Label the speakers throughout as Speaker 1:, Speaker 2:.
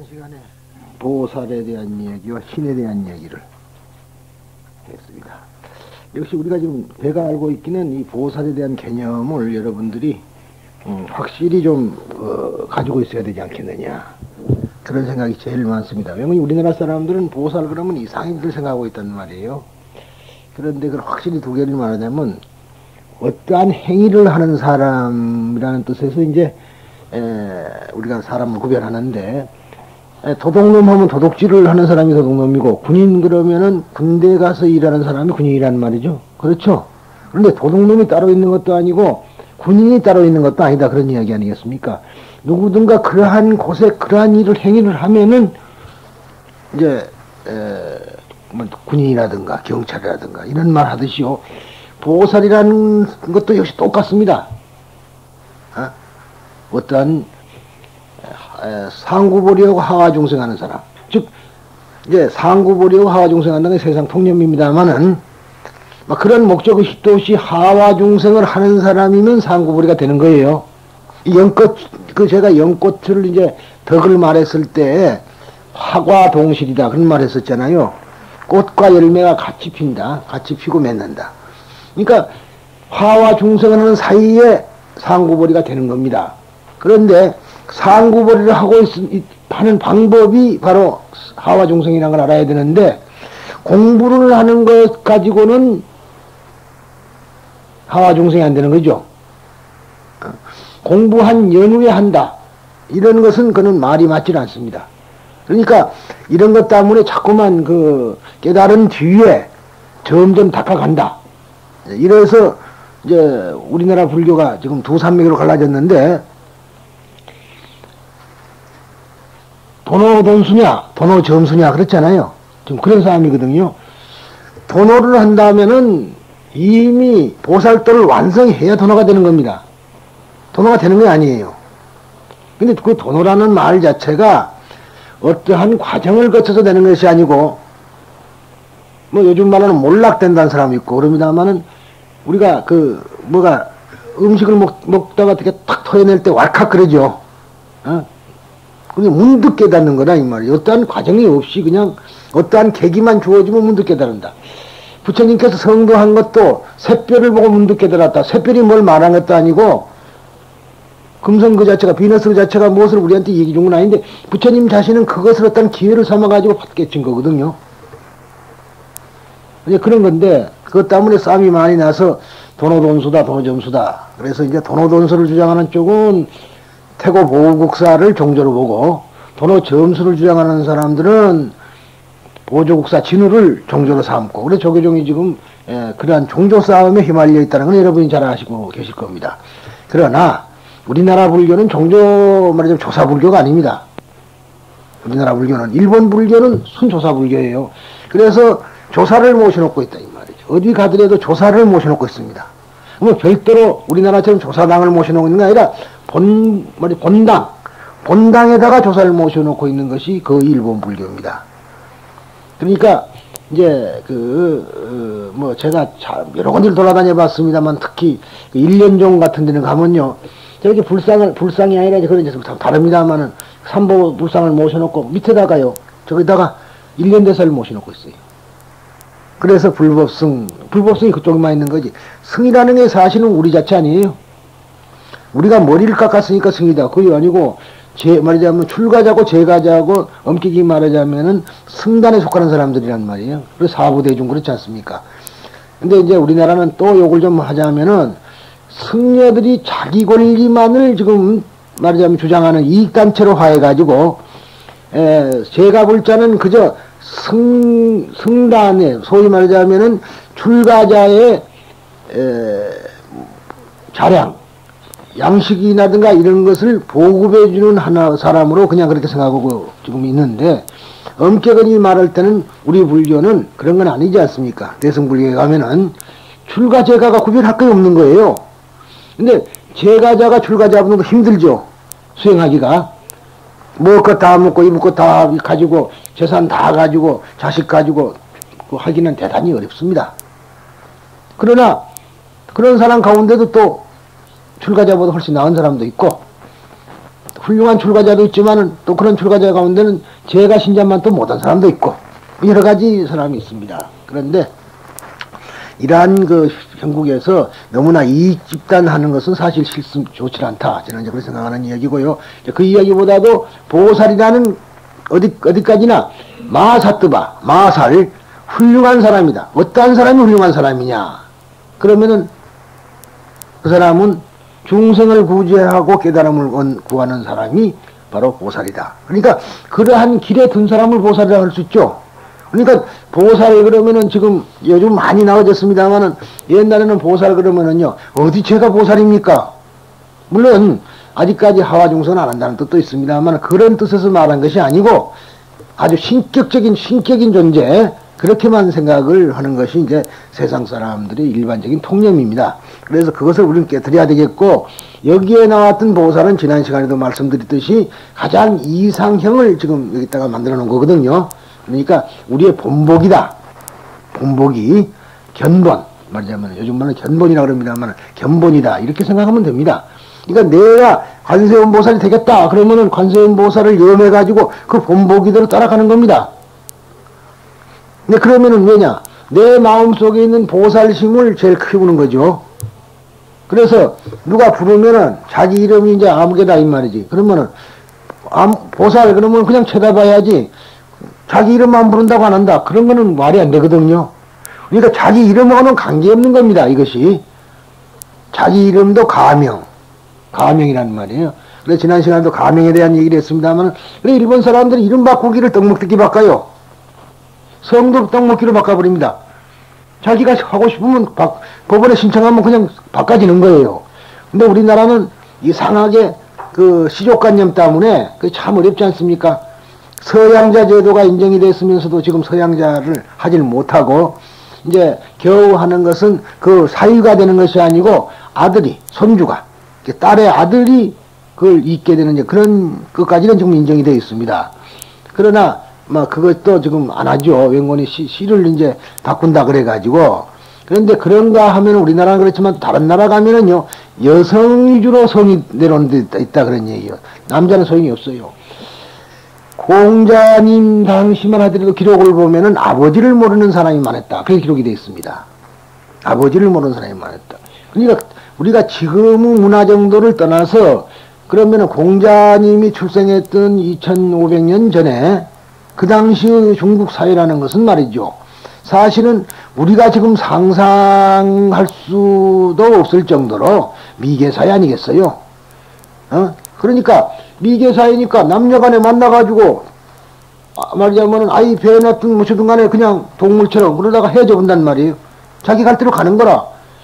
Speaker 1: 시간에 보살에 대한 얘기와 신에 대한 얘기를 했습니다. 역시 우리가 지금 배가 알고 있기는 이 보살에 대한 개념을 여러분들이 확실히 좀 가지고 있어야 되지 않겠느냐, 그런 생각이 제일 많습니다. 왜냐면 우리나라 사람들은 보살 그러면 이상인들 생각하고 있단 말이에요. 그런데 그걸 확실히 두 개를 말하자면 어떠한 행위를 하는 사람이라는 뜻에서 이제 우리가 사람을 구별하는데, 도둑놈 하면 도둑질을 하는 사람이 도둑놈이고, 군인 그러면은 군대 가서 일하는 사람이 군인이란 말이죠. 그렇죠? 그런데 도둑놈이 따로 있는 것도 아니고 군인이 따로 있는 것도 아니다, 그런 이야기 아니겠습니까? 누구든가 그러한 곳에 그러한 행위를 하면은 이제 뭐 군인이라든가 경찰이라든가 이런 말 하듯이요, 보살이라는 것도 역시 똑같습니다. 어떠한 상구보리하고 하와중생하는 사람, 즉 이제 상구보리하고 하와중생한다는 게 세상 통념입니다만은 그런 목적 의식도 없이 하와중생을 하는 사람이면 상구보리가 되는 거예요. 연꽃, 제가 연꽃을 이제 덕을 말했을 때 화과동실이다 그런 말 했었잖아요. 꽃과 열매가 같이 핀다, 같이 피고 맺는다. 그러니까 화와 중생을 하는 사이에 상구보리가 되는 겁니다. 그런데 상구보리를 하는 방법이 바로 하와 중생이라는 걸 알아야 되는데, 공부를 하는 것 가지고는 하와 중생이 안 되는 거죠. 공부한 연후에 한다, 이런 것은 그는 말이 맞질 않습니다. 그러니까 이런 것 때문에 자꾸만 깨달은 뒤에 점점 닦아간다. 이래서 이제 우리나라 불교가 지금 두 산맥으로 갈라졌는데, 도노돈수냐 도노점수냐 그렇잖아요. 지금 그런 사람이거든요. 도노를 한다면은 이미 보살도를 완성해야 도노가 되는 겁니다. 도노가 되는 게 아니에요. 근데 그 도노라는 말 자체가 어떠한 과정을 거쳐서 되는 것이 아니고, 뭐 요즘 말로는 몰락된다는 사람이 있고 그럽니다만은, 우리가 음식을 먹다가 어떻게 탁 토해낼 때 왈칵 그러죠. 그냥 문득 깨닫는 거다 이 말이에요. 어떠한 과정이 없이 그냥 어떠한 계기만 주어지면 문득 깨달은다. 부처님께서 성도한 것도 샛별을 보고 문득 깨달았다. 샛별이 뭘 말한 것도 아니고, 금성 그 자체가, 비너스 그 자체가 무엇을 우리한테 얘기 준 건 아닌데, 부처님 자신은 그것을 어떤 기회를 삼아가지고 깨친 거거든요. 이제 그런 건데, 그것 때문에 싸움이 많이 나서 도노돈수다, 도노점수다. 그래서 이제 도노돈수를 주장하는 쪽은 태고 보국사를 종조로 보고, 도노점수를 주장하는 사람들은 보조국사 진우를 종조로 삼고, 그래서 조계종이 지금 그러한 종조 싸움에 휘말려 있다는 건 여러분이 잘 아시고 계실 겁니다. 그러나 우리나라 불교는 종조 말하자면 조사불교가 아닙니다. 우리나라 불교는, 일본 불교는 순조사불교예요. 그래서 조사를 모셔놓고 있다 이 말이죠. 어디 가더라도 조사를 모셔놓고 있습니다. 뭐 별도로 우리나라처럼 조사당을 모셔놓고 있는 게 아니라 본당에다가 조사를 모셔놓고 있는 것이 그 일본 불교입니다. 그러니까 이제 제가 여러 군데를 돌아다녀 봤습니다만, 특히 일련종 같은 데는 가면요, 저렇게 불상이 아니라 이제 그런 데서 다릅니다만은 삼보 불상을 모셔놓고 밑에다가요, 저기다가 일련대사를 모셔놓고 있어요. 그래서 불법승이 그쪽에만 있는 거지, 승이라는 게 사실은 우리 자체 아니에요. 우리가 머리를 깎았으니까 승이다, 그게 아니고, 말하자면 출가자고 제가자고 엄격히 말하자면은 승단에 속하는 사람들이란 말이에요. 그래서 사부대중 그렇지 않습니까? 근데 이제 우리나라는 또 욕을 좀 하자면은, 승려들이 자기 권리만을 지금 말하자면 주장하는 이익단체로 화해가지고, 제가불자는 그저 승단에, 소위 말하자면은 출가자의 자량, 양식이라든가 이런 것을 보급해주는 사람으로 그냥 그렇게 생각하고 지금 있는데, 엄격히 말할 때는 우리 불교는 그런 건 아니지 않습니까? 대승불교에 가면은 출가 제가가 구별할 게 없는 거예요. 근데 제가자가 출가자보다 힘들죠, 수행하기가. 먹을 것 다 먹고 입을 것 다 가지고 재산 다 가지고 자식 가지고 하기는 대단히 어렵습니다. 그러나 그런 사람 가운데도 또 출가자보다 훨씬 나은 사람도 있고, 훌륭한 출가자도 있지만은 또 그런 출가자 가운데는 제가 신자만 또 못한 사람도 있고 여러 가지 사람이 있습니다. 그런데 이러한 그 형국에서 너무나 이익 집단하는 것은 사실 실수 좋지 않다. 저는 이제 그렇게 생각하는 이야기고요. 그 이야기보다도 보살이라는 어디까지나 마사뜨바, 마살, 훌륭한 사람이다. 어떠한 사람이 훌륭한 사람이냐. 그러면은 그 사람은 중생을 구제하고 깨달음을 구하는 사람이 바로 보살이다. 그러니까 그러한 길에 든 사람을 보살이라고 할 수 있죠. 그러니까 보살 그러면은 지금 요즘 많이 나와졌습니다만은 옛날에는 보살 그러면은요 어디 제가 보살입니까? 물론 아직까지 하와중생은 안 한다는 뜻도 있습니다만 그런 뜻에서 말한 것이 아니고 아주 신격인 존재 그렇게만 생각을 하는 것이 이제 세상 사람들의 일반적인 통념입니다. 그래서 그것을 우리는 깨뜨려야 되겠고 여기에 나왔던 보살은 지난 시간에도 말씀드렸듯이 가장 이상형을 지금 여기다가 만들어 놓은 거거든요. 그러니까 우리의 본복이다. 본복이 견본, 말하자면 요즘 말은 견본이라고 그럽니다만 견본이다. 이렇게 생각하면 됩니다. 그러니까 내가 관세음 보살이 되겠다. 그러면은 관세음 보살을 염해가지고 그 본복이대로 따라가는 겁니다. 근데 그러면은 왜냐? 내 마음속에 있는 보살심을 제일 키우는 거죠. 그래서 누가 부르면은 자기 이름이 이제 아무개다 이 말이지. 그러면은 보살 그러면 그냥 쳐다봐야지. 자기 이름만 부른다고 안 한다. 그런 거는 말이 안 되거든요. 그러니까 자기 이름하고는 관계없는 겁니다. 이것이. 자기 이름도 가명이라는 말이에요. 그래서 지난 시간에도 가명에 대한 얘기를 했습니다만 그래 일본 사람들이 이름 바꾸기를 떡먹듣기 바꿔요. 성도 떡먹기로 바꿔버립니다. 자기가 하고 싶으면 법원에 신청하면 그냥 바꿔지는 거예요. 근데 우리나라는 이상하게 그 시족관념 때문에 그 참 어렵지 않습니까? 서양자 제도가 인정이 됐으면서도 지금 서양자를 하질 못하고 이제 겨우 하는 것은 그 사유가 되는 것이 아니고 아들이 손주가 딸의 아들이 그걸 잇게 되는 이제 그런 것까지는 지금 인정이 되어 있습니다. 그러나 그것도 지금 안 하죠. wengon이 시를 이제 바꾼다 그래가지고. 그런데 그런가 하면 우리나라는 그렇지만 다른 나라 가면은요 여성 위주로 성이 내려오는 데 있다 그런 얘기예요. 남자는 소용이 없어요. 공자님 당시만 하더라도 기록을 보면은 아버지를 모르는 사람이 많았다. 그렇게 기록이 되어 있습니다. 아버지를 모르는 사람이 많았다. 그러니까 우리가 지금의 문화 정도를 떠나서 그러면은 공자님이 출생했던 2500년 전에 그 당시의 중국 사회라는 것은 말이죠. 사실은 우리가 지금 상상할 수도 없을 정도로 미개사회 아니겠어요? 그러니까 미개사회니까 남녀간에 만나가지고 말하자면 아이 배에 놨든 무엇이든 간에 그냥 동물처럼 그러다가 헤어져 본단 말이에요. 자기 갈 대로 가는 거라.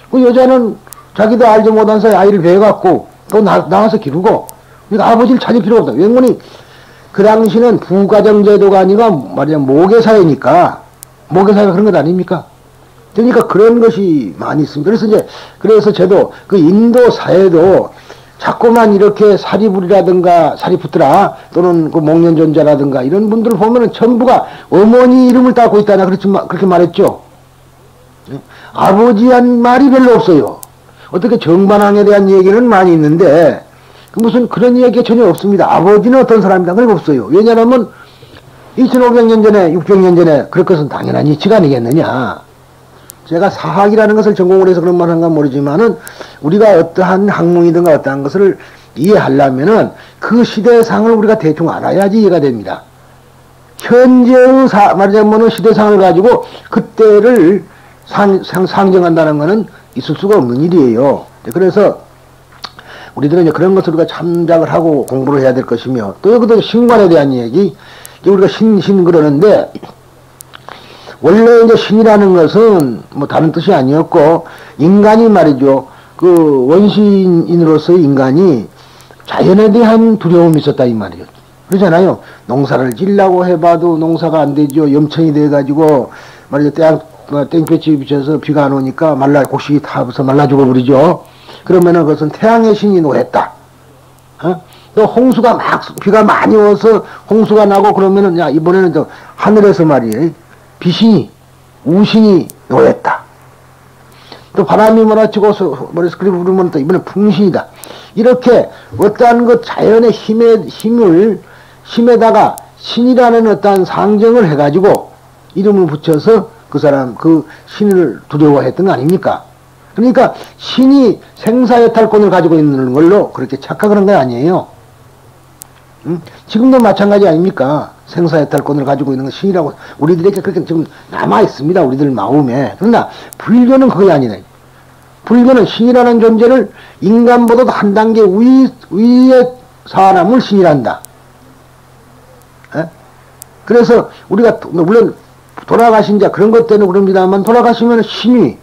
Speaker 1: 그 여자는 자기도 알지 못한 사이에 아이를 배에 갖고 또 나가서 기르고 그러니까 아버지를 찾을 필요가 없다. wengon이 그 당시는 부가정제도가 아니라 말하자면 모계사회니까 모계사회가 그런 것 아닙니까? 그러니까 그런 것이 많이 있습니다. 그래서 저도 그 인도 사회도 자꾸만 이렇게 사리불이라든가 사리푸트라 또는 그 목련존자라든가 이런 분들을 보면은 전부가 어머니 이름을 따고 있다나 그렇게 말했죠. 아버지한 말이 별로 없어요. 어떻게 정반항에 대한 얘기는 많이 있는데 무슨 그런 이야기가 전혀 없습니다. 아버지는 어떤 사람이다 그런 거 없어요. 왜냐하면 2500년 전에 600년 전에 그럴 것은 당연한 이치가 아니겠느냐. 제가 사학이라는 것을 전공을 해서 그런 말 한가 모르지만은 우리가 어떠한 학문이든가 어떠한 것을 이해하려면은 그 시대상을 우리가 대충 알아야지 이해가 됩니다. 현재의 말하자면 시대상을 가지고 그때를 상정한다는 것은 있을 수가 없는 일이에요. 그래서 우리들은 이제 그런 것을 우리가 참작을 하고 공부를 해야 될 것이며 또 여기도 신관에 대한 얘기 우리가 신 그러는데 원래 이제 신이라는 것은 뭐 다른 뜻이 아니었고 인간이 말이죠. 그 원시인으로서의 인간이 자연에 대한 두려움이 있었다 이 말이죠. 그러잖아요. 농사를 지려고 해봐도 농사가 안 되죠. 염천이 돼가지고 말이죠. 땡볕이 비쳐서 비가 안 오니까 곡식이 타서 말라 죽어버리죠. 그러면은 그것은 태양의 신이 노했다. 또 홍수가 비가 많이 와서 홍수가 나고 그러면은 야 이번에는 저 하늘에서 말이에요. 비신이 우신이 노했다. 또 바람이 몰아치고 머리에서 그리 부르면 또 이번에 풍신이다. 이렇게 어떠한 그 자연의 힘에다가 신이라는 어떠한 상정을 해가지고 이름을 붙여서 그 사람, 그 신을 두려워했던 거 아닙니까? 그러니까 신이 생사여탈권을 가지고 있는 걸로 그렇게 착각하는 건 아니에요. 지금도 마찬가지 아닙니까? 생사여탈권을 가지고 있는 건 신이라고 우리들에게 그렇게 지금 남아있습니다. 우리들 마음에. 그러나 불교는 그게 아니네. 불교는 신이라는 존재를 인간보다도 한 단계 위의 사람을 신이란다. 에? 그래서 우리가 물론 돌아가신 자 그런 것 때문에 그럽니다만 돌아가시면 신이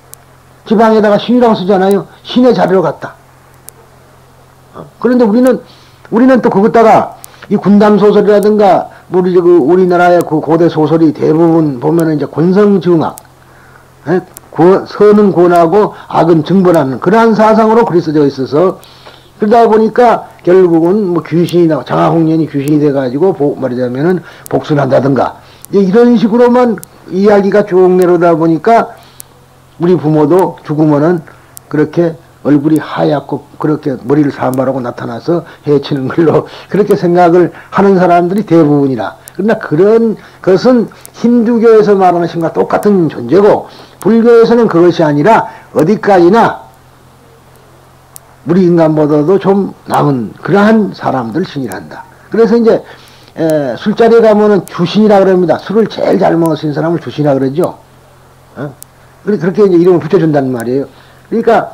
Speaker 1: 지방에다가 신이라고 쓰잖아요. 신의 자리로 갔다. 그런데 우리는 또 그것다가 이 군담 소설이라든가 우리나라의 그 고대 소설이 대부분 보면은 이제 권성징악, 선은 권하고 악은 증벌하는 그러한 사상으로 그리스되어 있어서 그러다 보니까 결국은 뭐 귀신이나 장화홍련이 귀신이 돼가지고 말하자면은 복순한다든가 이런 식으로만 이야기가 쭉 내려오다 보니까 우리 부모도 죽으면은 그렇게 얼굴이 하얗고 그렇게 머리를 산발하고 나타나서 해치는 걸로 그렇게 생각을 하는 사람들이 대부분이라. 그러나 그런 것은 힌두교에서 말하는 신과 똑같은 존재고 불교에서는 그것이 아니라 어디까지나 우리 인간보다도 좀 남은 그러한 사람들 신이란다. 그래서 이제 술자리에 가면은 주신이라 그럽니다. 술을 제일 잘 먹으신 사람을 주신이라 그러죠. 그렇게 이제 이름을 붙여준다는 말이에요. 그러니까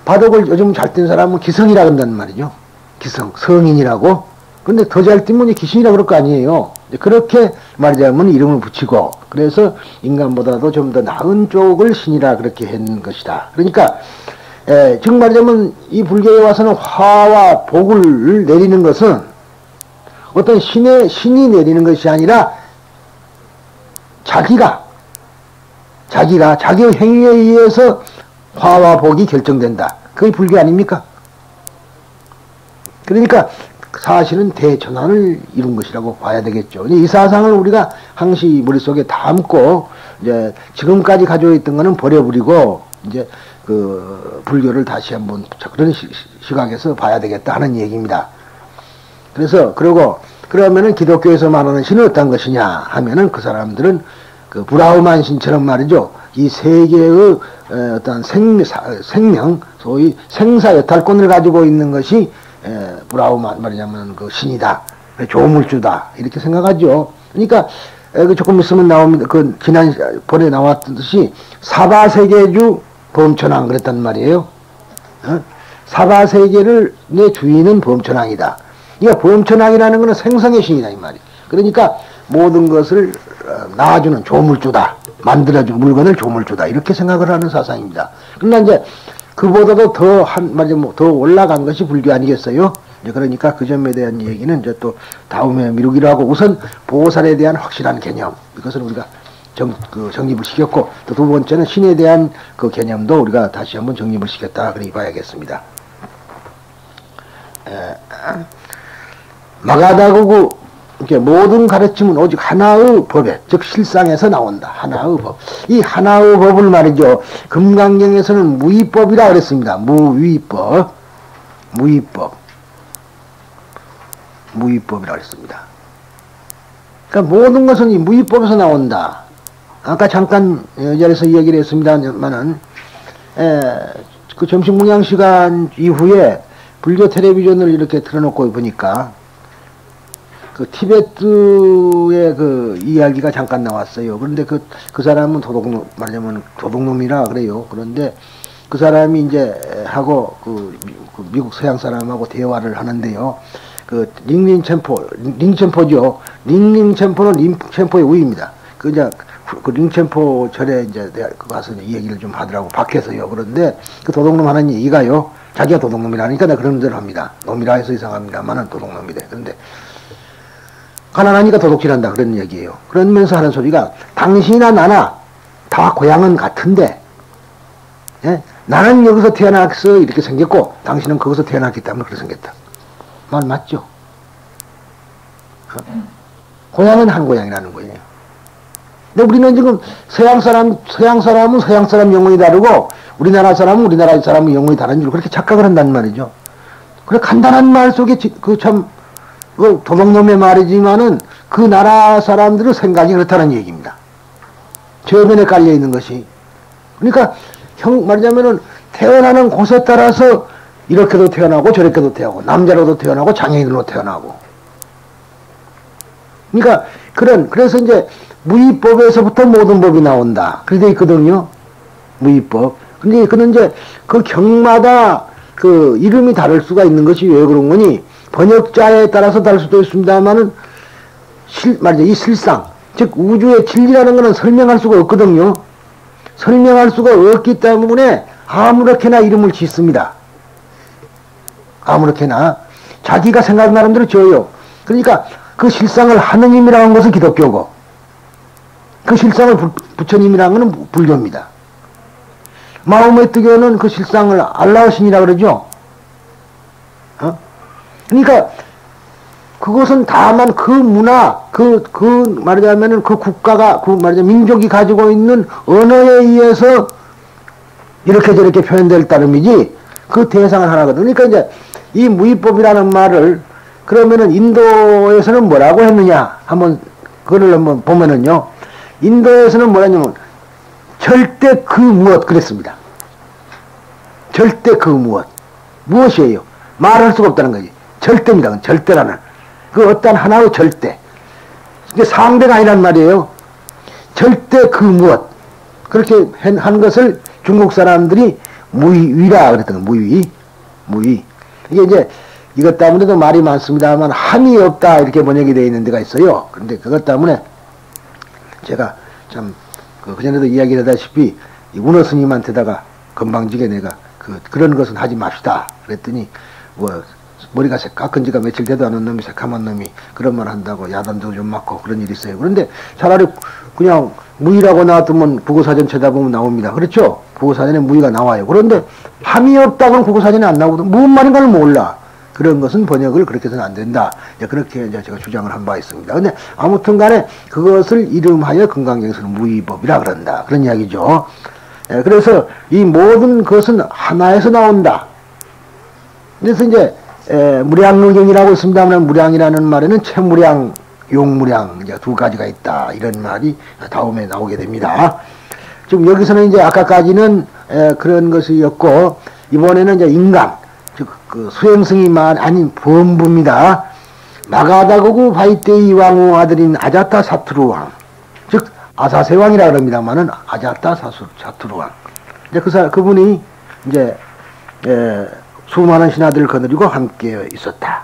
Speaker 1: 바둑을 요즘 잘 뛴 사람은 기성이라 그런다는 말이죠. 기성, 성인이라고. 근데 더 잘 뛰면 기신이라 그럴 거 아니에요. 그렇게 말하자면 이름을 붙이고, 그래서 인간보다도 좀 더 나은 쪽을 신이라 그렇게 했는 것이다. 그러니까, 즉 말하자면 이 불교에 와서는 화와 복을 내리는 것은 어떤 신이 내리는 것이 아니라 자기의 행위에 의해서 화와 복이 결정된다. 그게 불교 아닙니까? 그러니까 사실은 대전환을 이룬 것이라고 봐야 되겠죠. 이 사상을 우리가 항시 머릿속에 담고 이제 지금까지 가지고 있던 거는 버려버리고 이제 그 불교를 다시 한번 그런 시각에서 봐야 되겠다 하는 얘기입니다. 그래서 그러면은 기독교에서 말하는 신은 어떤 것이냐 하면은 그 사람들은 그 브라흐만 신처럼 말이죠. 이 세계의 어떤 생명, 소위 생사여탈권을 가지고 있는 것이 브라흐만 말하자면 그 신이다, 조물주다 이렇게 생각하죠. 그러니까 조금 있으면 나옵니다. 그 지난번에 나왔듯이 사바세계주 범천왕 그랬단 말이에요. 사바세계를 내 주인은 범천왕이다. 그러니까 범천왕이라는 것은 생성의 신이다 이 말이. 그러니까 모든 것을 낳아주는 조물주다. 만들어준 물건을 조물주다. 이렇게 생각을 하는 사상입니다. 그러나 이제 그보다도 더 올라간 것이 불교 아니겠어요? 그러니까 그 점에 대한 얘기는 이제 또 다음에 미루기로 하고 우선 보살에 대한 확실한 개념. 이것을 우리가 정립을 시켰고 또 두 번째는 신에 대한 그 개념도 우리가 다시 한번 정립을 시켰다. 그렇게 봐야겠습니다. 마가다고구 이렇게 모든 가르침은 오직 하나의 법에, 즉 실상에서 나온다. 하나의 법. 이 하나의 법을 말이죠. 금강경에서는 무위법이라 그랬습니다. 무위법이라 그랬습니다. 그러니까 모든 것은 이 무위법에서 나온다. 아까 잠깐 이 자리에서 이야기를 했습니다만은 그 점심 공양 시간 이후에 불교 텔레비전을 이렇게 틀어놓고 보니까 그 티베트의 그 이야기가 잠깐 나왔어요. 그런데 그 사람은 말하자면 도둑놈이라 그래요. 그런데 그 사람이 이제 하고 그 미국 서양 사람하고 대화를 하는데요. 그 링첸포죠. 링첸포는 림첸포의 우입니다. 그 링첸포 절에 이제 가서 이제 얘기를 좀 하더라고. 밖에서요. 그런데 그 도둑놈 하는 얘기가요. 자기가 도둑놈이라니까 내가 그런 대로 합니다. 놈이라 해서 이상합니다만은 도둑놈이래. 그런데 가난하니까 도둑질한다 그런 얘기예요. 그러면서 하는 소리가 당신이나 나나 다 고향은 같은데 나는 여기서 태어나서 이렇게 생겼고 당신은 거기서 태어났기 때문에 그렇게 생겼다. 말 맞죠? 고향은 한 고향이라는 거예요. 근데 우리는 지금 서양 사람은 서양 사람 영혼이 다르고 우리나라 사람은 우리나라 사람의 영혼이 다른 줄 그렇게 착각을 한단 말이죠. 그래, 간단한 말 속에 도둑놈의 말이지만은 그 나라 사람들의 생각이 그렇다는 얘기입니다. 저변에 깔려 있는 것이. 그러니까 말하자면은 태어나는 곳에 따라서 이렇게도 태어나고 저렇게도 태어나고 남자로도 태어나고 장애인으로 태어나고. 그러니까 그래서 이제 무위법에서부터 모든 법이 나온다. 그렇게 돼 있거든요. 무위법. 근데 그는 이제 그 경마다 그 이름이 다를 수가 있는 것이 왜 그런 거니? 번역자에 따라서 다를 수도 있습니다만은 말이죠. 이 실상, 즉 우주의 진리라는 것은 설명할 수가 없거든요. 설명할 수가 없기 때문에 아무렇게나 이름을 짓습니다. 아무렇게나 자기가 생각나는 대로 지어요. 그러니까 그 실상을 하느님이라고 하는 것은 기독교고, 그 실상을 부처님이라는 것은 불교입니다. 마호메 뜨교는 그 실상을 알라신이라고 그러죠. 그러니까 그것은 다만 그 문화, 말하자면은 그 국가가, 민족이 가지고 있는 언어에 의해서 이렇게 저렇게 표현될 따름이지, 그 대상은 하나거든. 그러니까 이제 이 무위법이라는 말을 그러면은 인도에서는 뭐라고 했느냐? 그걸 한번 보면은요. 인도에서는 뭐라냐면, 절대 그 무엇, 그랬습니다. 절대 그 무엇. 무엇이에요? 말할 수가 없다는 거지. 절대입니다. 절대라는. 그 어떤 하나의 절대. 이게 상대가 아니란 말이에요. 절대 그 무엇. 그렇게 한 것을 중국 사람들이 무위라 그랬던 거예요. 무위. 이게 이제 이것 때문에도 말이 많습니다만 함이 없다 이렇게 번역이 되어 있는 데가 있어요. 그런데 그것 때문에 제가 참 그전에도 이야기를 하다시피 이 운어 스님한테다가 건방지게 내가 그런 것은 하지 맙시다 그랬더니 머리가 깎은 지가 며칠 되도 않은 놈이 새카만 놈이 그런 말 한다고 야단도 좀 맞고 그런 일이 있어요. 그런데 차라리 그냥 무위라고 나왔더면 국어사전 찾아보면 나옵니다. 그렇죠? 국어사전에 무위가 나와요. 그런데 함이 없다고는 국어사전에 안 나오거든. 무슨 말인가를 몰라. 그런 것은 번역을 그렇게 해서는 안 된다. 그렇게 이제 제가 주장을 한 바 있습니다. 근데 아무튼 간에 그것을 이름하여 금강경에서는 무위법이라 그런다. 그런 이야기죠. 그래서 이 모든 것은 하나에서 나온다. 그래서 이제 무량의경이라고 있습니다만 무량이라는 말에는 채무량, 용무량 이제 두 가지가 있다. 이런 말이 다음에 나오게 됩니다. 지금 여기서는 이제 아까까지는 그런 것이었고 이번에는 이제 인간, 즉 그 수행승이 아닌 범부입니다. 마가다고구 바이테이 왕후 아들인 아자타 사투르 왕, 즉 아사세 왕이라 그럽니다만은 아자타 사투르 왕. 이제 그분이 이제 수많은 신하들을 거느리고 함께 있었다.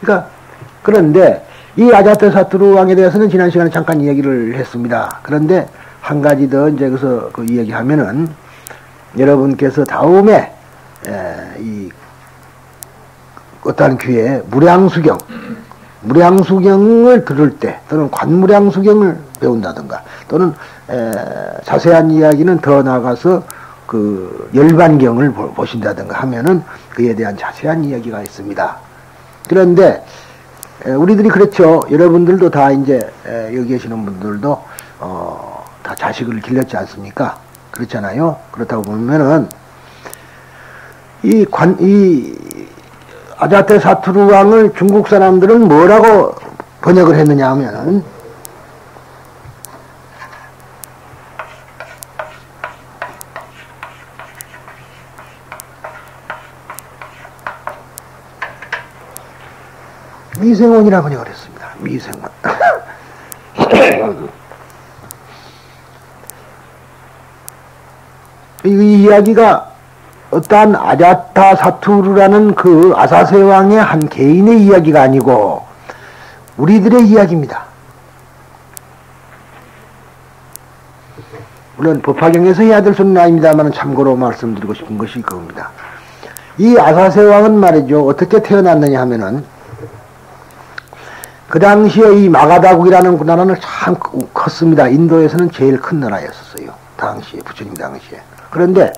Speaker 1: 그러니까 그런데 이 아자타 사투르 왕에 대해서는 지난 시간에 잠깐 이야기를 했습니다. 그런데 한 가지 더 이제 그래서 그 이야기하면은 여러분께서 다음에 이 어떠한 기회에 무량수경을 들을 때 또는 관무량수경을 배운다든가 또는 자세한 이야기는 더 나아가서 그 열반경을 보신다든가 하면은 그에 대한 자세한 이야기가 있습니다. 그런데 우리들이 그렇죠. 여러분들도 다 이제 여기 계시는 분들도 다 자식을 길렀지 않습니까? 그렇잖아요. 그렇다고 보면은 이 아자테 사투르 왕을 중국 사람들은 뭐라고 번역을 했느냐 하면은 미생원이라 번역을 했습니다. 미생원. 이 이야기가 어떠한 아자타 사투르라는 그 아사세 왕의 한 개인의 이야기가 아니고 우리들의 이야기입니다. 물론 법화경에서 해야 될 소리는 아닙니다만 참고로 말씀드리고 싶은 것이 그겁니다. 이 아사세 왕은 말이죠. 어떻게 태어났느냐 하면은 그 당시에 이 마가다국이라는 나라는 참 컸습니다. 인도에서는 제일 큰 나라였었어요. 당시에, 부처님 당시에. 그런데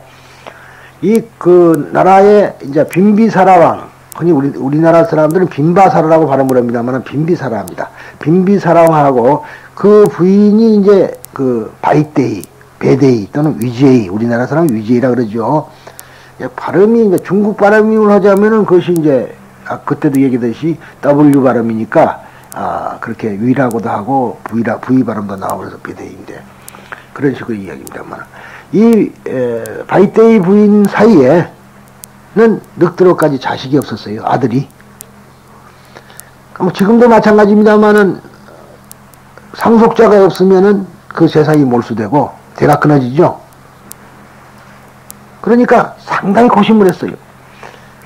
Speaker 1: 그 나라의 이제 빈비사라 왕, 흔히 우리나라 사람들은 빈바사라라고 발음을 합니다만 빈비사라입니다. 빈비사라 왕하고 그 부인이 이제 그 바이테이, 베데이 또는 위제이, 우리나라 사람은 위제이라 그러죠. 발음이 중국 발음을 하자면은 그것이 이제 그때도 얘기했듯이 W 발음이니까 그렇게 위라고도 하고 V 발음도 나오고 그래서 비대인데 그런 식으로 이야기입니다만 이 바이테이 부인 사이에는 늑드로까지 자식이 없었어요. 아들이. 뭐 지금도 마찬가지입니다만은 상속자가 없으면은 그 세상이 몰수되고 대가 끊어지죠. 그러니까 상당히 고심을 했어요.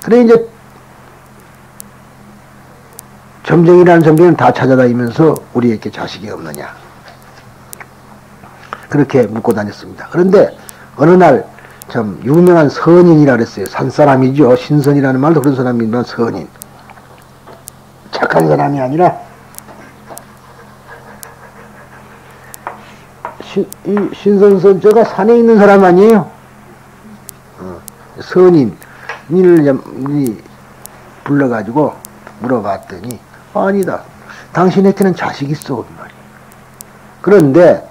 Speaker 1: 그래 이제 점쟁이라는 점쟁이는 다 찾아다니면서 우리에게 자식이 없느냐 그렇게 묻고 다녔습니다. 그런데 어느 날 참 유명한 선인이라 그랬어요. 산사람이죠. 신선이라는 말도 그런 사람이지만 선인. 착한 사람이 아니라 이 신선선조가 산에 있는 사람 아니에요. 선인을 불러가지고 물어봤더니 아니다. 당신에게는 자식 있어. 그런데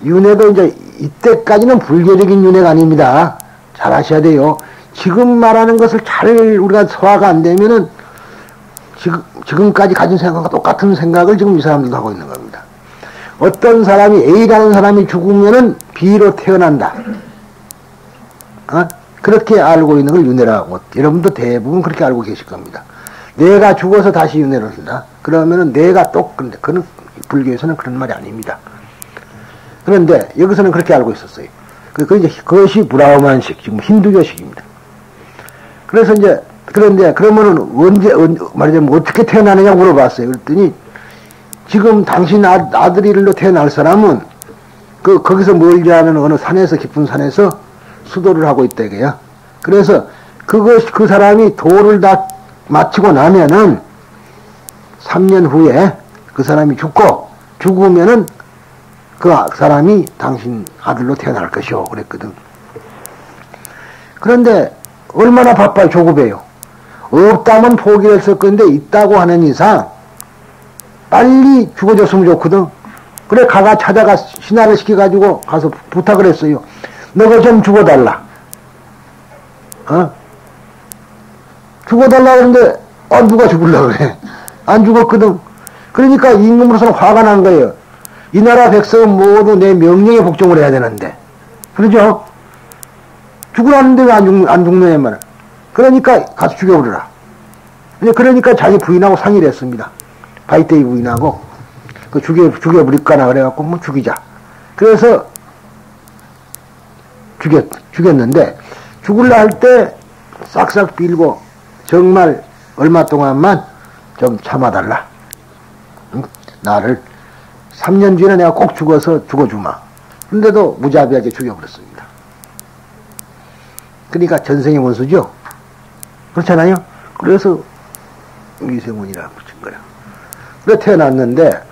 Speaker 1: 윤회도 이제 이때까지는 불교적인 윤회가 아닙니다. 잘 아셔야 돼요. 지금 말하는 것을 잘 우리가 소화가 안 되면은 지금까지 가진 생각과 똑같은 생각을 지금 이 사람들도 하고 있는 겁니다. 어떤 사람이 A라는 사람이 죽으면은 B로 태어난다. 그렇게 알고 있는 걸 윤회라고. 여러분도 대부분 그렇게 알고 계실 겁니다. 내가 죽어서 다시 윤회를 한다. 그러면은 내가 그런데 그는 불교에서는 그런 말이 아닙니다. 그런데 여기서는 그렇게 알고 있었어요. 그것이 브라흐만식, 지금 힌두교식입니다. 그래서 이제 그런데 그러면은 말하자면 어떻게 태어나느냐고 물어봤어요. 그랬더니 지금 당신 아들이로 태어날 사람은 거기서 멀지 않은 어느 산에서 깊은 산에서 수도를 하고 있다 이거야. 그래서 그 사람이 도를 다 마치고 나면은 3년 후에 그 사람이 죽으면은 그 사람이 당신 아들로 태어날 것이오. 그랬거든. 그런데 얼마나 바빠요. 조급해요. 없다면 포기를 했을 건데 있다고 하는 이상 빨리 죽어줬으면 좋거든. 그래 찾아가 신하를 시켜가지고 가서 부탁을 했어요. 너가 좀 죽어달라. 죽어달라 그러는데 누가 죽으려고 그래. 안 죽었거든. 그러니까 임금으로서는 화가 난 거예요. 이 나라 백성은 모두 내 명령에 복종을 해야 되는데. 그러죠? 죽으라는데 왜 안 죽는 말이야. 그러니까 가서 죽여버려라. 그러니까 자기 부인하고 상의를 했습니다. 바이테이 부인하고 죽여버릴까나 그래갖고 뭐 죽이자. 그래서 죽였는데 죽을라 할 때 싹싹 빌고 정말 얼마 동안만 좀 참아달라. 응? 나를 3년 뒤에 내가 꼭 죽어주마. 그런데도 무자비하게 죽여버렸습니다. 그러니까 전생의 원수죠. 그렇잖아요. 그래서 위생원이라 붙인 거야. 그래 태어났는데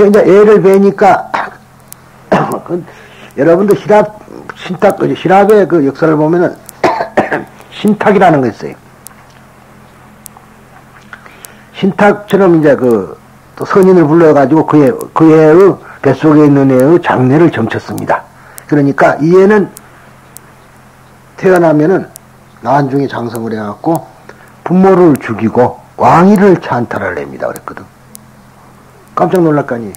Speaker 1: 이제 애를 뵈니까 여러분들 신학의 그 역사를 보면은 신탁이라는 거 있어요. 신탁처럼 이제 또 선인을 불러가지고 그 애의 뱃속에 있는 애의 장례를 점쳤습니다. 그러니까 이 애는 태어나면은 나중에 장성을 해갖고 부모를 죽이고 왕위를 찬탈을 냅니다. 그랬거든. 깜짝 놀랄까니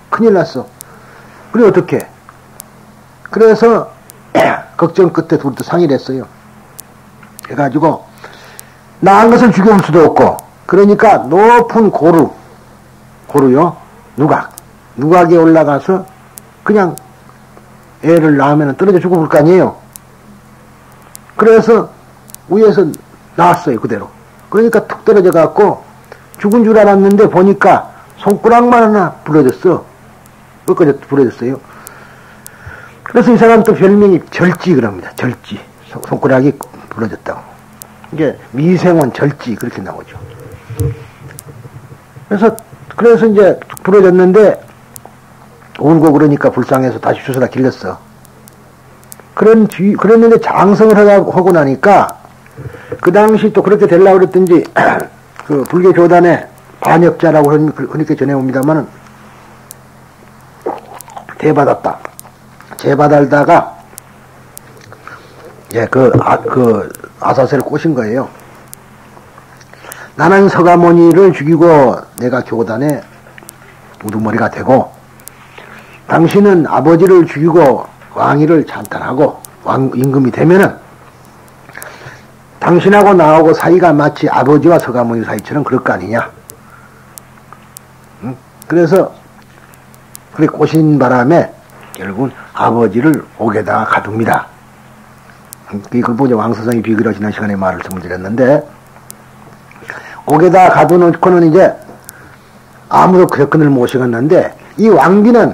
Speaker 1: 큰일 났어. 그래 어떻게? 그래서 걱정 끝에 둘도 상의를 했어요. 해가지고 나은 것을 죽여올 수도 없고 그러니까 높은 고루요 누각에 올라가서 그냥 애를 낳으면 떨어져 죽어볼 거 아니에요. 그래서 위에서 나왔어요. 그대로. 그러니까 툭 떨어져 갖고 죽은 줄 알았는데 보니까 손가락만 하나 부러졌어. 부러졌어요. 그래서 이 사람 또 별명이 절지 그럽니다. 절지. 손가락이 부러졌다고. 이게 미생원 절지 그렇게 나오죠. 그래서 이제 부러졌는데 울고 그러니까 불쌍해서 다시 주워다 길렀어. 그랬는데 장성을 하고 나니까 그 당시 또 그렇게 되려고 그랬던지 그 불교 교단에 반역자라고 그렇게 전해옵니다만은 대받았다. 제받알다가 예, 아사세를 꼬신 거예요. 나는 서가모니를 죽이고 내가 교단의 우두머리가 되고, 당신은 아버지를 죽이고 왕위를 찬탈하고 임금이 되면은 당신하고 나하고 사이가 마치 아버지와 서가모니 사이처럼 그럴 거 아니냐. 응? 그래서 그래 꼬신 바람에 결국은 아버지를 옥에다가 가둡니다. 그걸 보자 왕서성이 비교로 지난 시간에 말씀을 드렸는데, 옥에다가 가둬놓고는 이제 아무도 그릇끈을 못 시켰는데, 이 왕비는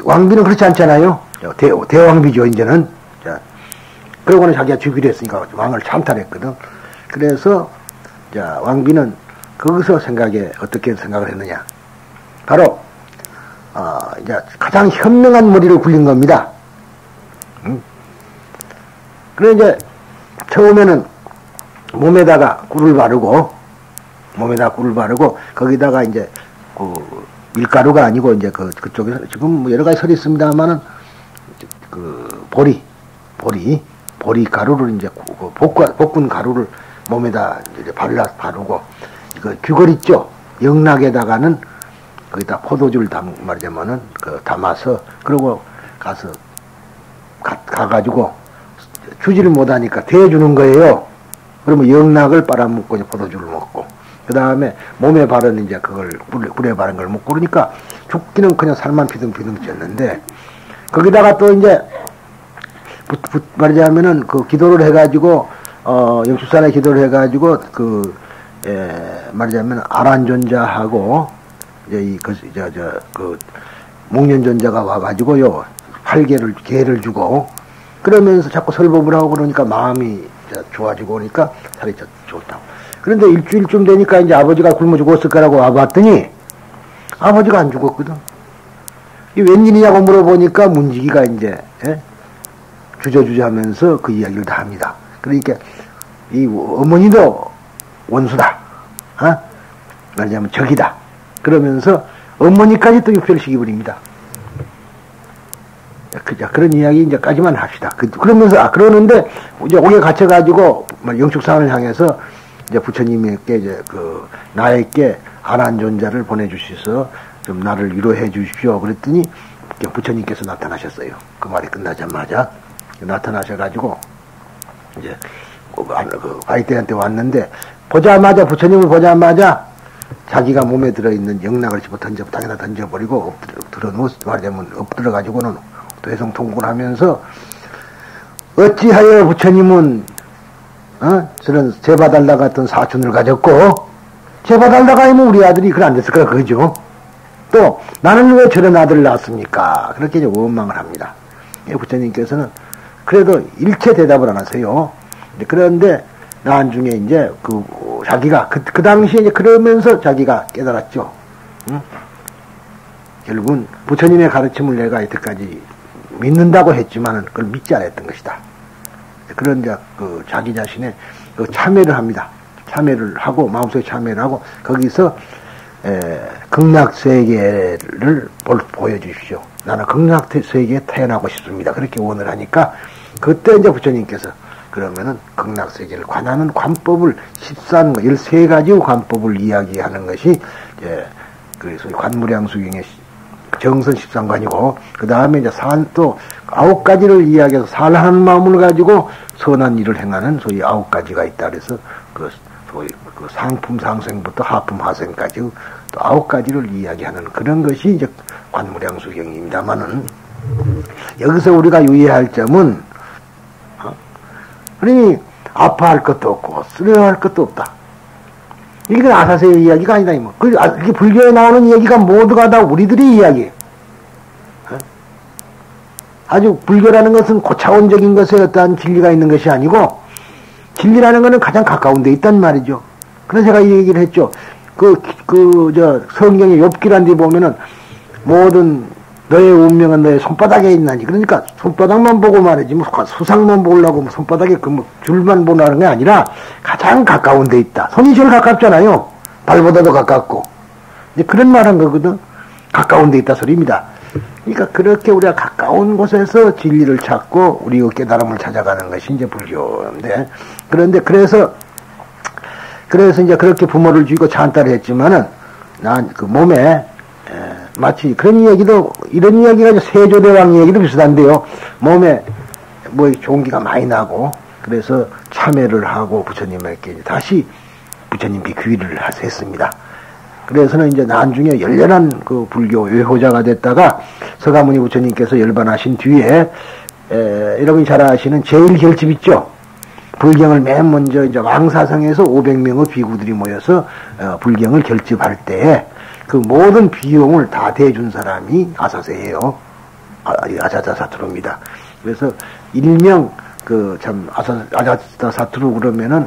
Speaker 1: 왕비는 그렇지 않잖아요. 대왕비죠, 이제는. 자, 그러고는 자기가 죽이려 했으니까 왕을 참탈했거든. 그래서, 자, 왕비는 거기서 어떻게 생각을 했느냐. 바로, 이제 가장 현명한 머리를 굴린 겁니다. 그래, 이제, 처음에는 몸에다가 꿀을 바르고, 거기다가 이제, 밀가루가 아니고, 이제 그쪽에서, 지금 뭐 여러 가지 설이 있습니다만은, 보리 가루를 이제, 볶은 가루를 몸에다 이제 바르고, 이거 귀걸 있죠? 영락에다가는, 거기다 포도주를 말하자면은, 담아서, 그러고 가가지고, 주지를 못하니까 대주는 거예요. 그러면 영락을 빨아먹고, 포도주를 먹고, 그 다음에 몸에 바른 이제 그걸, 꿀에 바른 걸 먹고, 그러니까 죽기는 그냥 살만 피둥피둥 쪘는데, 거기다가 또 이제, 말하자면은 기도를 해가지고, 영축산에 기도를 해가지고, 말하자면 아란존자하고, 이제 목련존자가 와가지고요, 개를 주고, 그러면서 자꾸 설법을 하고 그러니까 마음이 좋아지고 그러니까 살이 좋다고. 그런데 일주일쯤 되니까 이제 아버지가 굶어 죽었을 거라고 와봤더니 아버지가 안 죽었거든. 이 웬일이냐고 물어보니까 문지기가 이제 주저주저 하면서 그 이야기를 다 합니다. 그러니까 이 어머니도 원수다. 말하자면 적이다. 그러면서 어머니까지 또 유표를 시켜버립니다. 그런 이야기 이제까지만 합시다. 그러면서, 그러는데, 이제 옥에 갇혀가지고, 영축산을 향해서, 이제 부처님에게, 나에게 아란존자를 보내주셔서, 좀 나를 위로해 주십시오. 그랬더니, 부처님께서 나타나셨어요. 그 말이 끝나자마자. 나타나셔가지고, 이제, 아이들한테 왔는데, 부처님을 보자마자, 자기가 몸에 들어있는 영락을 집어 당에다 던져버리고, 말하자면, 엎드려가지고는, 대성통곡을 하면서 어찌하여 부처님은 저런 제바달라 같은 사촌을 가졌고 제바달라가 아니면 우리 아들이 그래 안 됐을까 그죠? 또 나는 왜 저런 아들을 낳았습니까? 그렇게 이제 원망을 합니다. 부처님께서는 그래도 일체 대답을 안 하세요. 그런데 나중에 이제 자기가 그 당시에 이제 그러면서 자기가 깨달았죠. 결국은 부처님의 가르침을 내가 이때까지 믿는다고 했지만은 그걸 믿지 않았던 것이다. 그런 이제 자기 자신의 참회를 합니다. 참회를 하고 마음속에 참회를 하고 거기서 극락세계를 보여주십시오. 나는 극락세계에 태어나고 싶습니다. 그렇게 원을 하니까 그때 이제 부처님께서 그러면은 극락세계를 관하는 관법을 13가지 관법을 이야기하는 것이 그래서 관무량수경의 정선 13관이고, 그 다음에 이제 또 9가지를 이야기해서 살하는 마음을 가지고 선한 일을 행하는 소위 9가지가 있다. 그래서 소위 상품 상생부터 하품 하생까지 또 9가지를 이야기하는 그런 것이 이제 관무량수경입니다만은, 여기서 우리가 유의할 점은, 그러니 아파할 것도 없고, 쓰려할 것도 없다. 이게 아사세의 이야기가 아니다, 이거. 이게 불교에 나오는 이야기가 모두가 다 우리들의 이야기예요. 아주 불교라는 것은 고차원적인 것에 어떠한 진리가 있는 것이 아니고, 진리라는 것은 가장 가까운 데 있단 말이죠. 그래서 제가 이 얘기를 했죠. 성경의 욥기란 데 보면은, 모든 너의 운명은 너의 손바닥에 있나니. 그러니까 손바닥만 보고 말이지, 뭐 수상만 보려고 뭐 손바닥에 줄만 보라는 게 아니라 가장 가까운 데 있다. 손이 제일 가깝잖아요. 발보다도 가깝고. 이제 그런 말 한 거거든. 가까운 데 있다 소리입니다. 그러니까 그렇게 우리가 가까운 곳에서 진리를 찾고 우리의 깨달음을 찾아가는 것이 이제 불교인데, 그런데 그래서 이제 그렇게 부모를 죽이고 찬따를 했지만은 난 그 몸에 마치 그런 이야기도, 이런 이야기가 이제 세조대왕 얘기도 비슷한데요. 몸에 뭐 종기가 많이 나고 그래서 참회를 하고 부처님에게 다시 부처님께 귀의를 했습니다. 그래서는 이제 나중에 열렬한 그 불교 외호자가 됐다가 서가모니 부처님께서 열반하신 뒤에 여러분이 잘 아시는 제1결집 있죠. 불경을 맨 먼저 이제 왕사성에서 500명의 비구들이 모여서 불경을 결집할 때에 그 모든 비용을 다 대준 사람이 아사세예요. 아자자사투루입니다. 그래서 일명 그 참 아자자사투루 그러면은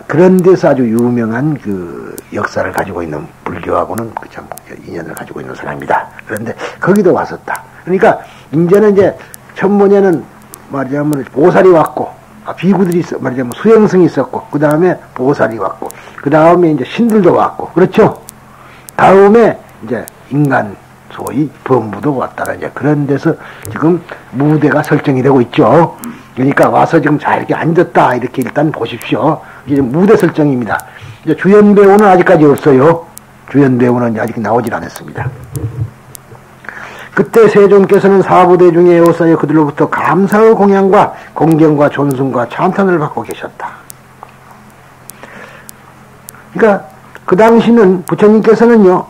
Speaker 1: 그런 데서 아주 유명한 그 역사를 가지고 있는 불교하고는 그 참 인연을 가지고 있는 사람입니다. 그런데 거기도 왔었다. 그러니까 이제는 이제 천번에는 말하자면 보살이 왔고, 비구들이 말하자면 수행승이 있었고, 그 다음에 보살이 왔고, 그 다음에 이제 신들도 왔고, 그렇죠? 다음에 이제 인간 소위 범부도 왔다라 이제 그런 데서 지금 무대가 설정이 되고 있죠. 그러니까 와서 지금 잘 이렇게 앉았다 이렇게 일단 보십시오. 이제 무대 설정입니다. 이제 주연 배우는 아직까지 없어요. 주연 배우는 아직 나오질 않았습니다. 그때 세존께서는 사부대 중에 에워싸여 그들로부터 감사의 공양과 공경과 존숭과 찬탄을 받고 계셨다. 그러니까 그 당시는 부처님께서는요,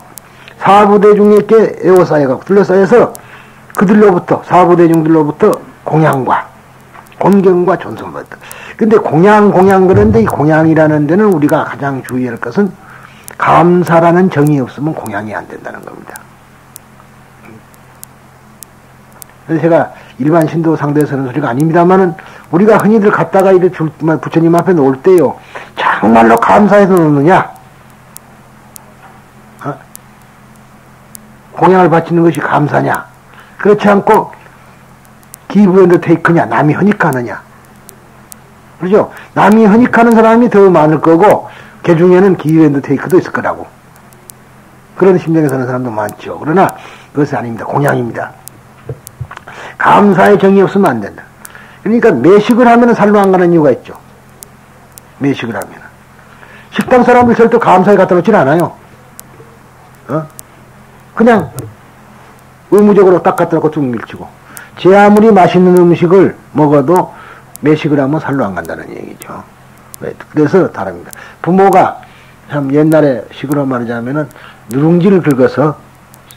Speaker 1: 사부대중에게 에워싸여가 둘러싸여서 그들로부터, 사부대중들로부터 공양과 공경과 존숭을 받다. 근데 공양 그런데 이 공양이라는 데는 우리가 가장 주의할 것은 감사라는 정이 없으면 공양이 안 된다는 겁니다. 그래서 제가 일반 신도 상대에서는 소리가 아닙니다만은 우리가 흔히들 갔다가 이렇게 부처님 앞에 놓을 때요, 정말로 감사해서 놓느냐? 공양을 바치는 것이 감사냐? 그렇지 않고 give and take냐? 남이 허니까느냐? 그렇죠? 남이 허니까는 사람이 더 많을 거고 그 중에는 give and take도 있을 거라고. 그런 심정에 사는 사람도 많죠. 그러나 그것이 아닙니다. 공양입니다. 감사의 정이 없으면 안 된다. 그러니까 매식을 하면 살로 안 가는 이유가 있죠. 매식을 하면. 식당 사람들 절대 감사에 갖다 놓질 않아요. 그냥 의무적으로 딱 갖다 놓고 쭉 밀치고. 제 아무리 맛있는 음식을 먹어도 매식을 하면 살로 안 간다는 얘기죠. 그래서 다릅니다. 부모가 참 옛날에 식으로 말하자면은 누룽지를 긁어서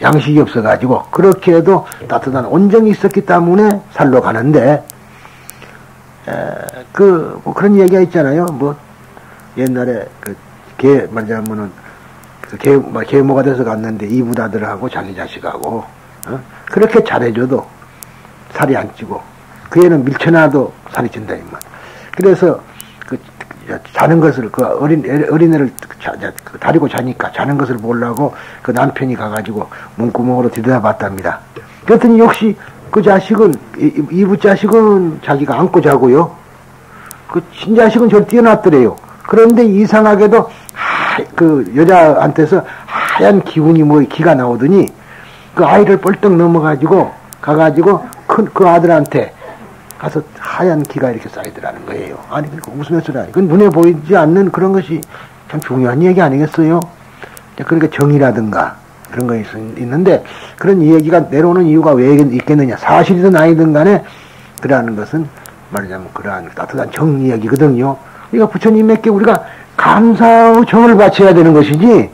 Speaker 1: 양식이 없어가지고 그렇게 해도 따뜻한 온정이 있었기 때문에 살로 가는데, 뭐 그런 얘기가 있잖아요. 뭐 옛날에 개 말하자면은 계모가 돼서 갔는데 이부 아들하고 자기 자식하고 그렇게 잘해줘도 살이 안 찌고 그 애는 밀쳐놔도 살이 찐다 이만. 그래서 자는 것을 어린애를 다리고 자니까 자는 것을 보려고 그 남편이 가가지고 문구멍으로 들여다봤답니다. 그랬더니 역시 그 자식은 이부 자식은 자기가 안고 자고요. 그 친자식은 저 뛰어났더래요. 그런데 이상하게도 그 여자한테서 하얀 기운이 기가 나오더니 그 아이를 뻘떡 넘어가지고 가가지고 그 아들한테 가서 하얀 기가 이렇게 쌓이더라는 거예요. 아니 그러니까 웃으면서 그건 눈에 보이지 않는 그런 것이 참 중요한 얘기 아니겠어요? 그러니까 정이라든가 그런 거 있는데 그런 얘기가 내려오는 이유가 왜 있겠느냐? 사실이든 아니든 간에 그러한 것은 말하자면 그러한 따뜻한 정 이야기거든요. 그러니까 부처님에게 우리가 감사의 정을 바쳐야 되는 것이지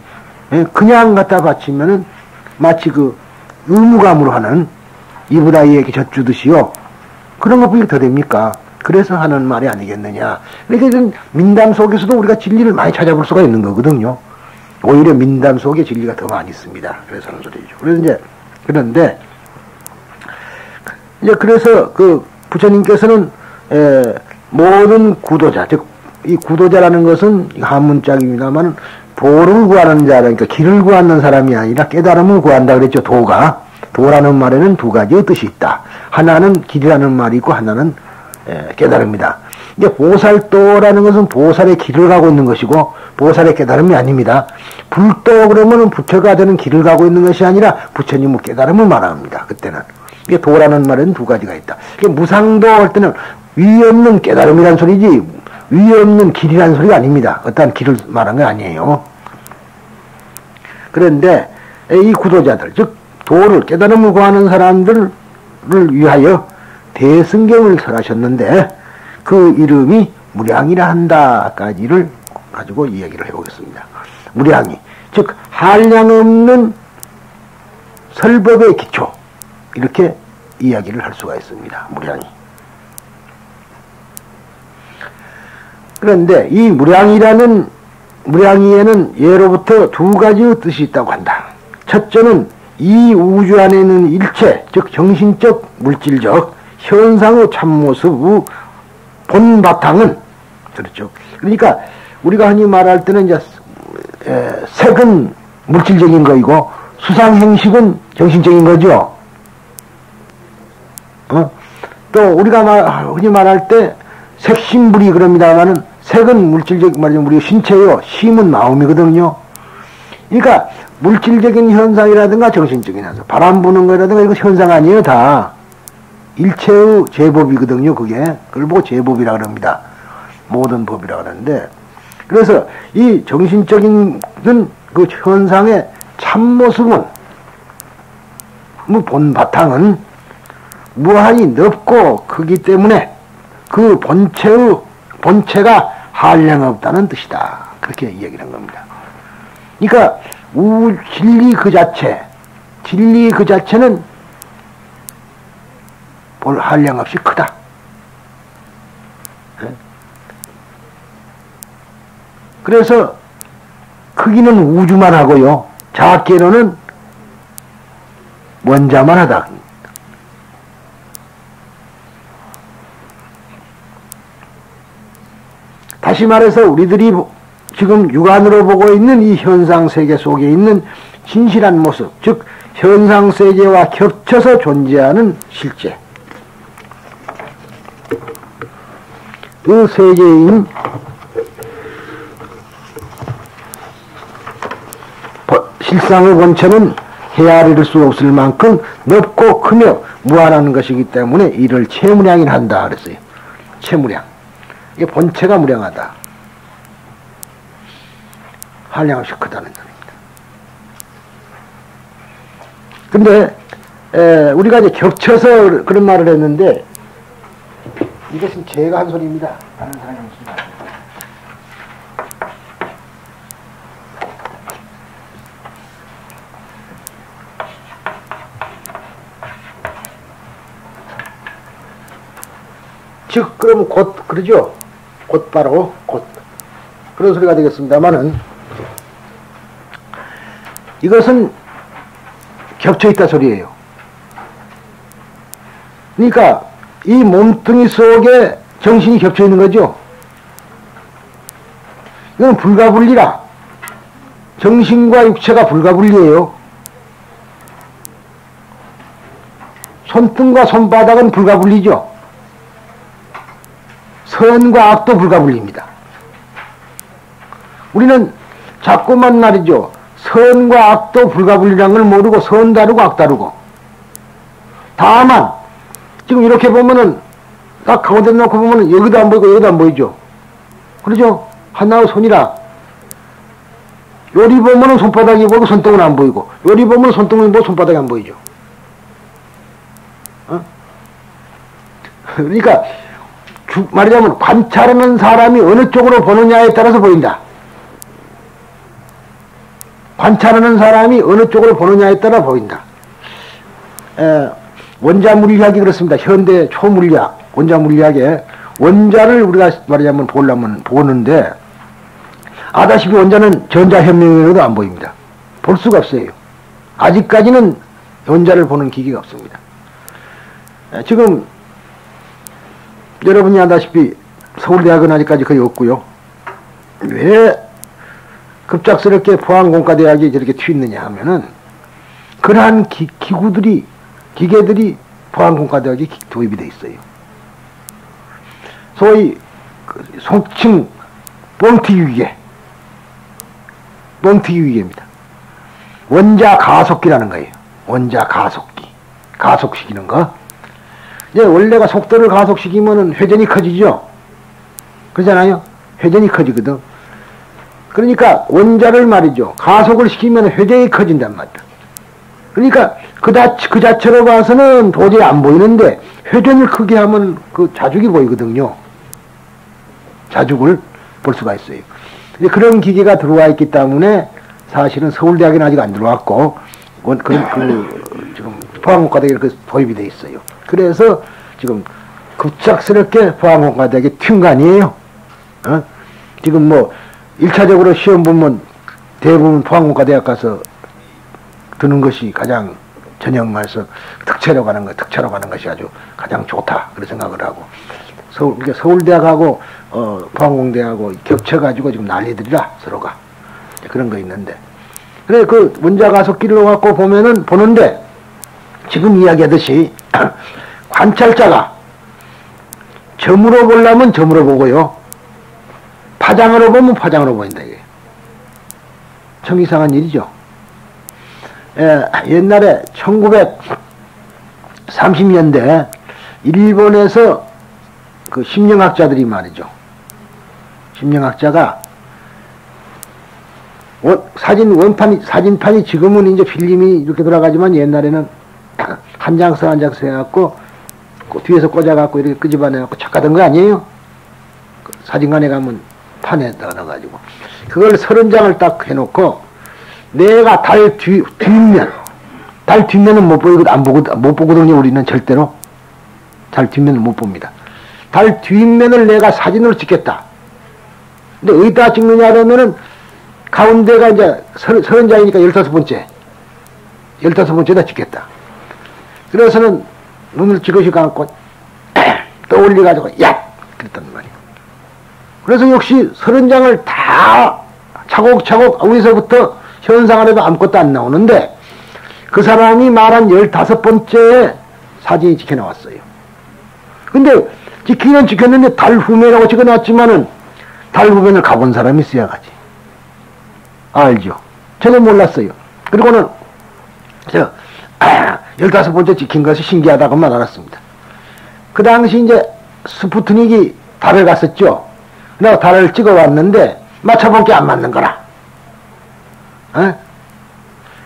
Speaker 1: 그냥 갖다 바치면은 마치 그 의무감으로 하는 이브라이에게 젖주듯이요. 그런 것뿐이 더 됩니까? 그래서 하는 말이 아니겠느냐. 그러니까 민담 속에서도 우리가 진리를 많이 찾아볼 수가 있는 거거든요. 오히려 민담 속에 진리가 더 많이 있습니다. 그래서 하는 소리죠. 그런데 이제 그래서 그 부처님께서는 모든 구도자, 즉 이 구도자라는 것은 한문짝입니다만 도를 구하는 자, 그러니까 길을 구하는 사람이 아니라 깨달음을 구한다 그랬죠. 도라는 말에는 두 가지의 뜻이 있다. 하나는 길이라는 말이 있고 하나는 깨달음이다. 이게 보살도라는 것은 보살의 길을 가고 있는 것이고 보살의 깨달음이 아닙니다. 불도 그러면 부처가 되는 길을 가고 있는 것이 아니라 부처님의 깨달음을 말합니다. 그때는. 이게 도라는 말에는 두 가지가 있다. 이게 무상도 할 때는 위 없는 깨달음이란 소리지 위 없는 길이란 소리가 아닙니다. 어떠한 길을 말한 게 아니에요. 그런데 이 구도자들, 즉 도를 깨달음을 구하는 사람들을 위하여 대승경을 설하셨는데 그 이름이 무량이라 한다까지를 가지고 이야기를 해보겠습니다. 무량이, 즉 한량 없는 설법의 기초, 이렇게 이야기를 할 수가 있습니다. 무량이. 그런데 이 무량이에는 예로부터 두 가지의 뜻이 있다고 한다. 첫째는 이 우주 안에 있는 일체, 즉 정신적, 물질적, 현상의 참모습의 본 바탕은, 그렇죠. 그러니까 우리가 흔히 말할 때는 이제 색은 물질적인 거이고 수상행식은 정신적인 거죠. 또 우리가 흔히 말할 때 색심불이 그럽니다만은 색은 물질적 말이면 우리 신체요, 심은 마음이거든요. 그러니까 물질적인 현상이라든가 정신적인 현상, 바람 부는 거라든가 이거 현상 아니에요, 다. 일체의 제법이거든요, 그게. 그걸 보고 제법이라 그럽니다. 모든 법이라 그러는데. 그래서 이 정신적인 그 현상의 참모습은, 본 바탕은 무한히 넓고 크기 때문에 그 본체가 한량없다는 뜻이다. 그렇게 이야기를 한 겁니다. 그러니까 진리 그 자체는 한량없이 크다. 그래서 크기는 우주만 하고요, 작게로는 원자만 하다. 다시 말해서 우리들이 지금 육안으로 보고 있는 이 현상세계 속에 있는 진실한 모습, 즉 현상세계와 겹쳐서 존재하는 실제, 그 세계인 실상의 본체는 헤아릴 수 없을 만큼 넓고 크며 무한한 것이기 때문에 이를 채무량이라 한다 그랬어요. 채무량. 이게 본체가 무량하다. 한량없이 크다는 점입니다. 근데 우리가 이제 겹쳐서 그런 말을 했는데 이것은 제가 한 소리입니다. 다른 사람이 한 소리 아닙니다. 즉 그럼 곧 그러죠. 곧바로 곧 그런 소리가 되겠습니다만은 이것은 겹쳐있다 소리예요. 그러니까 이 몸뚱이 속에 정신이 겹쳐있는 거죠. 이건 불가분리라. 정신과 육체가 불가분리예요. 손등과 손바닥은 불가분리죠. 선과 악도 불가분리입니다. 우리는 자꾸만 말이죠, 선과 악도 불가분리라는 걸 모르고 선 다르고 악 다르고. 다만 지금 이렇게 보면은 딱 가운데 놓고 보면은 여기도 안 보이고 여기도 안 보이죠. 그러죠? 하나의 손이라. 요리 보면은 손바닥이 보이고 손등은 안 보이고, 요리 보면은 손등은 보이고 손바닥이 안 보이죠. 그러니까 말하자면 관찰하는 사람이 어느 쪽으로 보느냐에 따라서 보인다. 관찰하는 사람이 어느 쪽으로 보느냐에 따라 보인다. 원자물리학이 그렇습니다. 현대 초물리학, 원자물리학에 원자를 우리가 말하자면 보려면 보는데, 아다시피 원자는 전자현명으로도 안 보입니다. 볼 수가 없어요. 아직까지는 원자를 보는 기기가 없습니다. 지금 여러분이 아다시피 서울대학은 아직까지 거의 없고요. 왜 급작스럽게 포항공과대학이 저렇게 튀었느냐 하면은 그러한 기계들이 포항공과대학에 도입이 돼 있어요. 소위 속칭 뻥튀기 위계입니다. 원자 가속기라는 거예요. 원자 가속기. 가속시키는 거. 이제 원래가 속도를 가속시키면은 회전이 커지죠? 그러잖아요? 회전이 커지거든. 그러니까 원자를 말이죠. 가속을 시키면 회전이 커진단 말이야. 그러니까 그 자체로 봐서는 도저히 안 보이는데 회전을 크게 하면 그 자죽이 보이거든요. 자죽을 볼 수가 있어요. 그런 기계가 들어와 있기 때문에 사실은 서울대학에는 아직 안 들어왔고 지금 포항공과대학에 그 도입이 돼 있어요. 그래서 지금 급작스럽게 포항공과대학에 튄 거 아니에요? 지금 뭐 1차적으로 시험 보면 대부분 포항공과대학 가서 드는 것이 가장 전형말서 특채로 가는 것이 아주 가장 좋다 그런 생각을 하고 서울대학하고 포항공대하고 겹쳐가지고 지금 난리들이라 서로가 그런 거 있는데 그래 그 원자 가속기를 갖고 보는데 지금 이야기하듯이 관찰자가 점으로 보려면 점으로 보고요 파장으로 보면 파장으로 보인다 이게 참 이상한 일이죠. 옛날에 1930년대 일본에서 그 심령학자들이 말이죠. 심령학자가 사진판이 지금은 이제 필름이 이렇게 돌아가지만 옛날에는 한 장서 한 장서 해갖고 그 뒤에서 꽂아갖고 이렇게 끄집어내갖고 착하던 거 아니에요? 그 사진관에 가면 판에다가 넣어가지고 그걸 30장을 딱 해놓고 내가 달 뒷면은 못 보거든요. 우리는 절대로 달 뒷면을 못 봅니다. 달 뒷면을 내가 사진으로 찍겠다. 근데 어디다 찍느냐 그러면은 가운데가 이제 30장이니까 15번째다 찍겠다. 그래서는 눈을 지그시 감고 떠올려가지고 야! 그랬단 말이에요. 그래서 역시 30장을 다 차곡차곡 어디서부터 현상을 해도 아무것도 안 나오는데 그 사람이 말한 15번째 사진이 찍혀 나왔어요. 근데 찍히는 찍혔는데 달 후면이라고 찍어 놨지만은 달 후면을 가본 사람이 있어야지. 알죠? 저는 몰랐어요. 그리고는 15번째 찍힌 것이 신기하다고만 알았습니다. 그 당시 이제 스푸트닉이 달을 갔었죠. 내가 달을 찍어 왔는데 맞춰본 게 안 맞는 거라.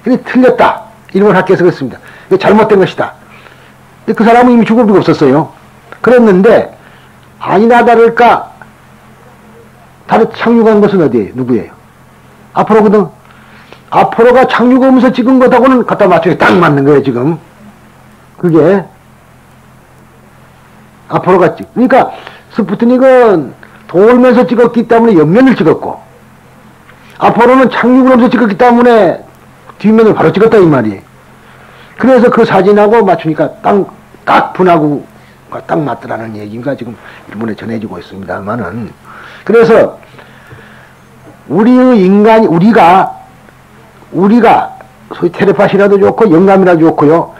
Speaker 1: 근데 틀렸다. 일본 학교에서 그랬습니다. 이거 잘못된 것이다. 근데 그 사람은 이미 죽을 리가 없었어요. 그랬는데 아니나 다를까 달에 착륙한 것은 어디예요? 누구예요? 아포로거든. 아포로가 착륙하면서 찍은 것하고는 갖다 맞추기 딱 맞는 거예요 지금. 그게 아포로가 그러니까 스푸트닉은 돌면서 찍었기 때문에 옆면을 찍었고 아포로는 착륙을 하면서 찍었기 때문에 뒷면을 바로 찍었다 이 말이에요. 그래서 그 사진하고 맞추니까 딱 분하고 딱 맞더라는 얘기가 지금 일본에 전해지고 있습니다만은 그래서 우리가 소위 텔레파시라도 좋고 영감이라도 좋고요.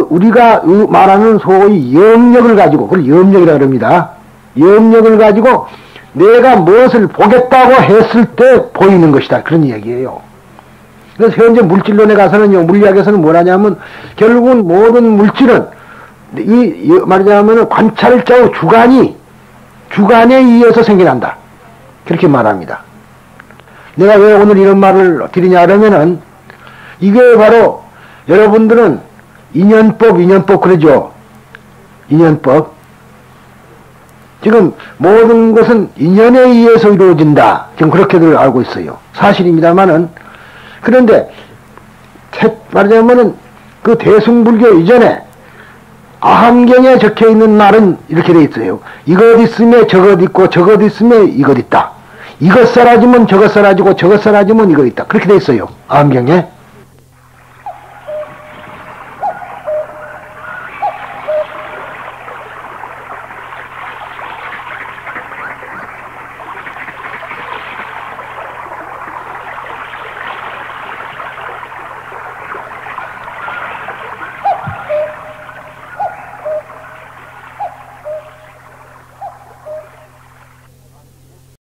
Speaker 1: 우리가 말하는 소위 염력을 가지고 그걸 염력이라 그럽니다. 염력을 가지고 내가 무엇을 보겠다고 했을 때 보이는 것이다. 그런 얘기예요. 그래서 현재 물질론에 가서는요, 물리학에서는 뭐라냐면, 결국은 모든 물질은, 말하자면 관찰자의 주관에 의해서 생겨난다. 그렇게 말합니다. 내가 왜 오늘 이런 말을 드리냐 그러면은, 이게 바로 여러분들은 인연법 그러죠. 인연법. 지금 모든 것은 인연에 의해서 이루어진다. 지금 그렇게들 알고 있어요. 사실입니다만은. 그런데, 말하자면은 그 대승불교 이전에 아함경에 적혀 있는 말은 이렇게 돼 있어요. 이것 있으면 저것 있고 저것 있으면 이것 있다. 이것 사라지면 저것 사라지고 저것 사라지면 이것 있다. 그렇게 돼 있어요. 아함경에.